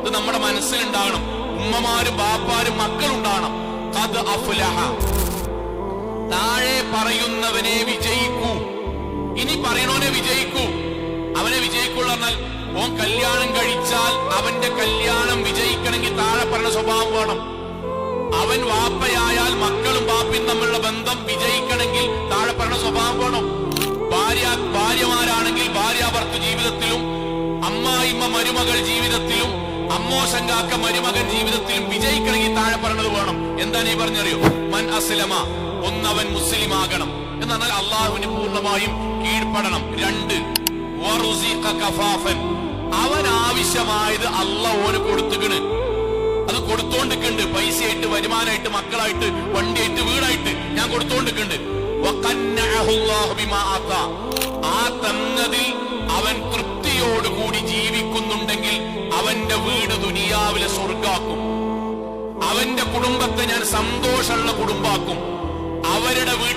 ഇത് നമ്മുടെ മനസ്സിലുണ്ടാകണം. ഉമ്മമാരും ബാപ്പാരും മക്കളുണ്ടാകണം. ഖദ് അഫ്ലഹ, താഴെ പറയുന്നവനെ വിജയിക്കൂ. ഇനി പറയണോനെ വിജയിക്കൂ. അവനെ വിജയിക്കുള്ള പറഞ്ഞാൽ ഓൻ കല്യാണം കഴിച്ചാൽ അവന്റെ കല്യാണം വിജയിക്കണമെങ്കിൽ താഴെ പറഞ്ഞ സ്വഭാവം വേണം. അവൻ വാപ്പയായാൽ മക്കളും ബാപ്പയും തമ്മിലുള്ള ബന്ധം വിജയിക്കണമെങ്കിൽ താഴെ പറഞ്ഞ സ്വഭാവം വേണം. ഭാര്യമാരാണെങ്കിൽ ഭാര്യാഭർത്തൃ ജീവിതത്തിലും, അമ്മായിമ്മ മരുമകൾ ജീവിതത്തിലും, അമ്മോശങ്കാക്ക മരുമകൻ ജീവിതത്തിലും വിജയിക്കണമെങ്കിൽ താഴെ പറഞ്ഞത് വേണം. എന്താണ് ഈ പറഞ്ഞറിയോ? മൻ അസ്ലമ, ഒന്നവൻ മുസ്ലിം ആകണം എന്നാൽ അള്ളാഹുവിന് പൂർണ്ണമായും കീഴ്പ്പെടണം. 2 വറുസിഖ കഫാഫൻ, അവൻ ആവശ്യമായത് അള്ളാഹ് ഓന് കൊടുത്തുകണ്. അത് കൊടുത്തോണ്ടിട്ടുണ്ട്. പൈസയായിട്ട്, വരുമാനമായിട്ട്, മക്കളായിട്ട്, വണ്ടിയായിട്ട്, വീടായിട്ട് ഞാൻ കൊടുത്തോണ്ടിട്ടുണ്ട്. ആ തന്നതിൽ അവൻ തൃപ്തിയോടുകൂടി ജീവിക്കുന്നുണ്ടെങ്കിൽ അവന്റെ വീട് ദുനിയാവിലെ സ്വർഗാക്കും. അവന്റെ കുടുംബത്തെ ഞാൻ സന്തോഷമുള്ള കുടുംബാക്കും. അവരുടെ വീട്